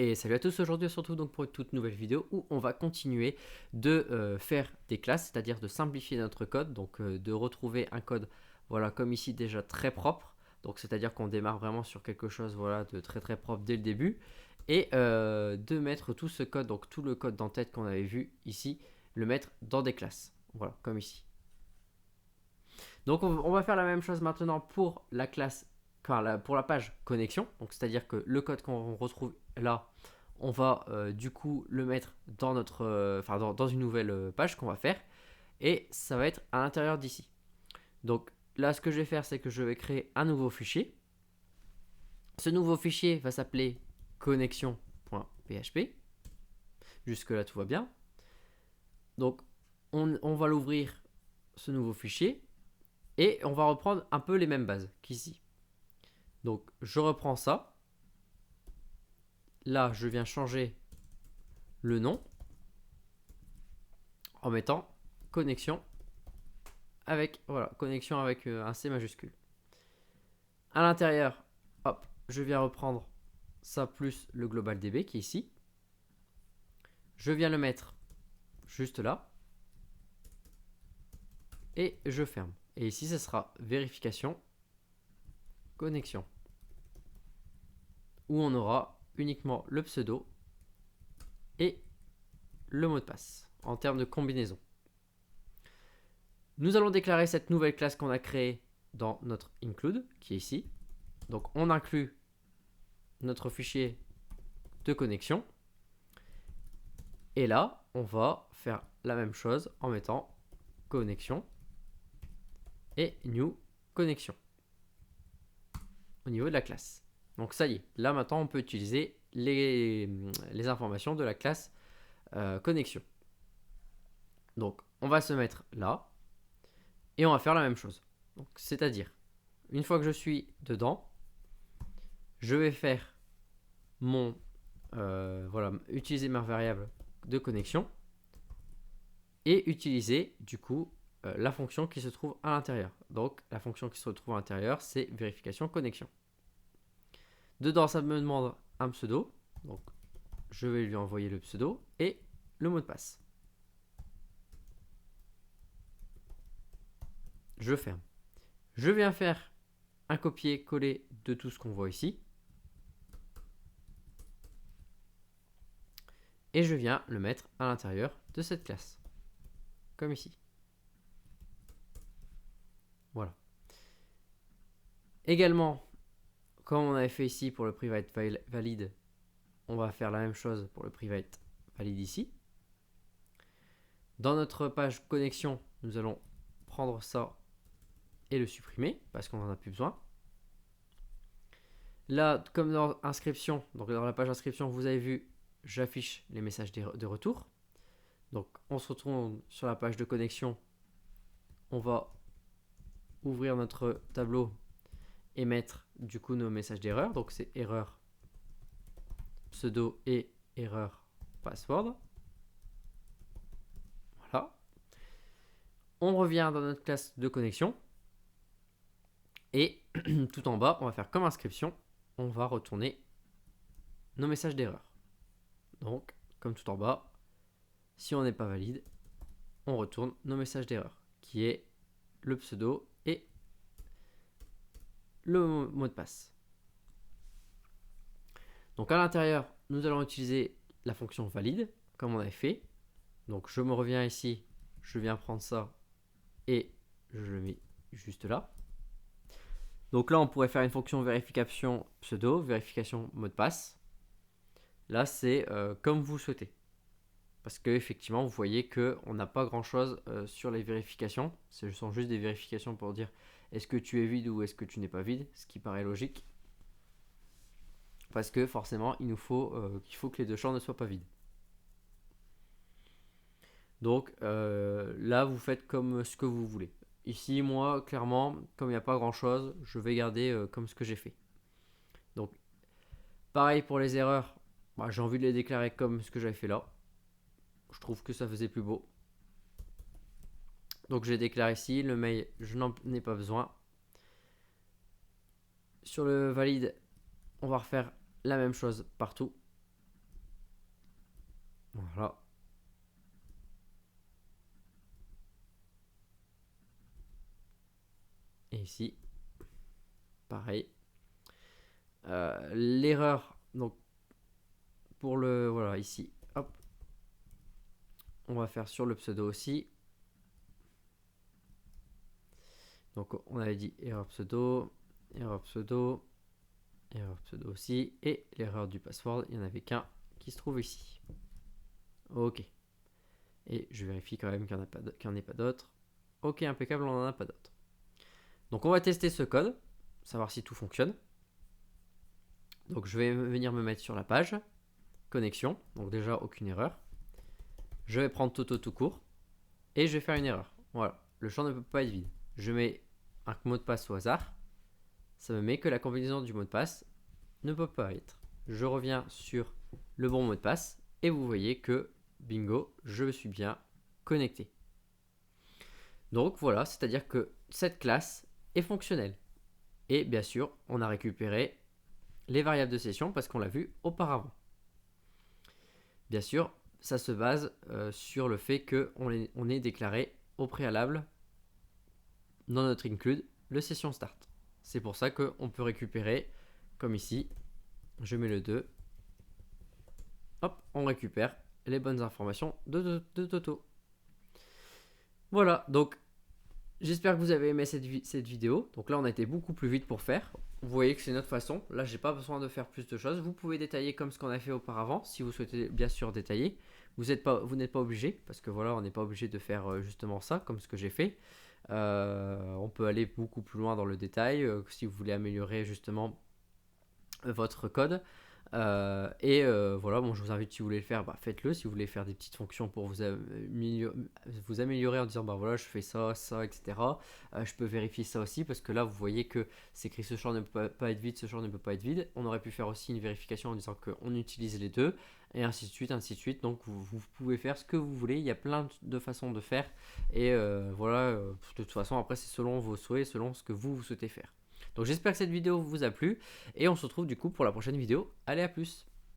Et salut à tous, aujourd'hui on se retrouve donc pour une toute nouvelle vidéo où on va continuer de faire des classes, c'est-à-dire de simplifier notre code, donc de retrouver un code voilà, comme ici déjà très propre, donc c'est-à-dire qu'on démarre vraiment sur quelque chose voilà, de très très propre dès le début, et de mettre tout ce code, donc tout le code d'entête qu'on avait vu ici, le mettre dans des classes, voilà, comme ici. Donc on va faire la même chose maintenant pour la classe, pour la page connexion. Donc c'est-à-dire que le code qu'on retrouve là, on va du coup le mettre dans notre, dans une nouvelle page qu'on va faire, et ça va être à l'intérieur d'ici. Donc là, ce que je vais faire, c'est que je vais créer un nouveau fichier. Ce nouveau fichier va s'appeler connexion.php. Jusque là, tout va bien. Donc on va l'ouvrir, ce nouveau fichier, et on va reprendre un peu les mêmes bases qu'ici. Donc je reprends ça. Là, je viens changer le nom en mettant connexion avec, voilà, connexion avec un C majuscule. À l'intérieur, hop, je viens reprendre ça plus le global DB qui est ici. Je viens le mettre juste là. Et je ferme. Et ici, ce sera vérification connexion, où on aura uniquement le pseudo et le mot de passe en termes de combinaison. Nous allons déclarer cette nouvelle classe qu'on a créée dans notre include, qui est ici. Donc on inclut notre fichier de connexion. Et là, on va faire la même chose en mettant connexion et new connexion au niveau de la classe. Donc ça y est, là maintenant on peut utiliser les informations de la classe connexion. Donc on va se mettre là et on va faire la même chose. Donc c'est-à-dire, une fois que je suis dedans, je vais faire mon utiliser ma variable de connexion et utiliser du coup la fonction qui se trouve à l'intérieur. Donc la fonction qui se trouve à l'intérieur, c'est vérification connexion. Dedans, ça me demande un pseudo, donc je vais lui envoyer le pseudo et le mot de passe. Je ferme. Je viens faire un copier-coller de tout ce qu'on voit ici. Et je viens le mettre à l'intérieur de cette classe. Comme ici. Voilà. Également, comme on avait fait ici pour le private valide, on va faire la même chose pour le private valide ici. Dans notre page connexion, nous allons prendre ça et le supprimer parce qu'on n'en a plus besoin. Là, comme dans inscription, donc dans la page inscription, vous avez vu, j'affiche les messages de retour. Donc on se retrouve sur la page de connexion. On va ouvrir notre tableau et mettre du coup nos messages d'erreur. Donc c'est erreur pseudo et erreur password. Voilà. On revient dans notre classe de connexion. Et tout en bas, on va faire comme inscription. On va retourner nos messages d'erreur. Donc, comme tout en bas, si on n'est pas valide, on retourne nos messages d'erreur, qui est le pseudo et le mot de passe. Donc à l'intérieur, nous allons utiliser la fonction valide, comme on avait fait. Donc je me reviens ici, je viens prendre ça et je le mets juste là. Donc là, on pourrait faire une fonction vérification pseudo, vérification mot de passe. Là, c'est comme vous souhaitez. Parce que effectivement, vous voyez qu'on n'a pas grand-chose sur les vérifications. Ce sont juste des vérifications pour dire est-ce que tu es vide ou est-ce que tu n'es pas vide, ce qui paraît logique. Parce que forcément, il faut que les deux champs ne soient pas vides. Donc là, vous faites comme ce que vous voulez. Ici, moi, clairement, comme il n'y a pas grand-chose, je vais garder comme ce que j'ai fait. Donc, pareil pour les erreurs, j'ai envie de les déclarer comme ce que j'avais fait là. Je trouve que ça faisait plus beau. Donc, je déclare ici. Le mail, je n'en ai pas besoin. Sur le valide, on va refaire la même chose partout. Voilà. Et ici, pareil. L'erreur, donc pour le, voilà, ici, hop, on va faire sur le pseudo aussi. Donc on avait dit erreur pseudo, erreur pseudo, erreur pseudo aussi, et l'erreur du password, il n'y en avait qu'un qui se trouve ici. Ok. Et je vérifie quand même qu'il n'y en ait pas d'autres. Ok, impeccable, on n'en a pas d'autres. Donc on va tester ce code, savoir si tout fonctionne. Donc je vais venir me mettre sur la page, connexion, donc déjà aucune erreur. Je vais prendre Toto tout court, et je vais faire une erreur. Voilà, le champ ne peut pas être vide. Je mets un mot de passe au hasard, ça me met que la combinaison du mot de passe ne peut pas être. Je reviens sur le bon mot de passe, et vous voyez que, bingo, je suis bien connecté. Donc voilà, c'est-à-dire que cette classe est fonctionnelle. Et bien sûr, on a récupéré les variables de session parce qu'on l'a vu auparavant. Bien sûr, ça se base sur le fait qu'on ait déclaré au préalable dans notre include le session start. C'est pour ça qu'on peut récupérer, comme ici, je mets le 2, hop, on récupère les bonnes informations de Toto. Voilà, donc j'espère que vous avez aimé cette vidéo. Donc là, on a été beaucoup plus vite pour faire. Vous voyez que c'est notre façon. Là, j'ai pas besoin de faire plus de choses. Vous pouvez détailler comme ce qu'on a fait auparavant, si vous souhaitez bien sûr détailler. Vous n'êtes pas obligé, parce que voilà, on n'est pas obligé de faire justement ça, comme ce que j'ai fait. On peut aller beaucoup plus loin dans le détail, si vous voulez améliorer justement votre code. Voilà, bon, je vous invite, si vous voulez le faire, faites-le. Si vous voulez faire des petites fonctions pour vous améliorer en disant voilà, je fais ça, etc. Je peux vérifier ça aussi, parce que là vous voyez que c'est écrit ce champ ne peut pas être vide, ce champ ne peut pas être vide. On aurait pu faire aussi une vérification en disant qu'on utilise les deux, et ainsi de suite, ainsi de suite. Donc vous pouvez faire ce que vous voulez, il y a plein de façons de faire, et voilà, de toute façon après c'est selon vos souhaits, selon ce que vous souhaitez faire. Donc j'espère que cette vidéo vous a plu, et on se retrouve du coup pour la prochaine vidéo. Allez, à plus!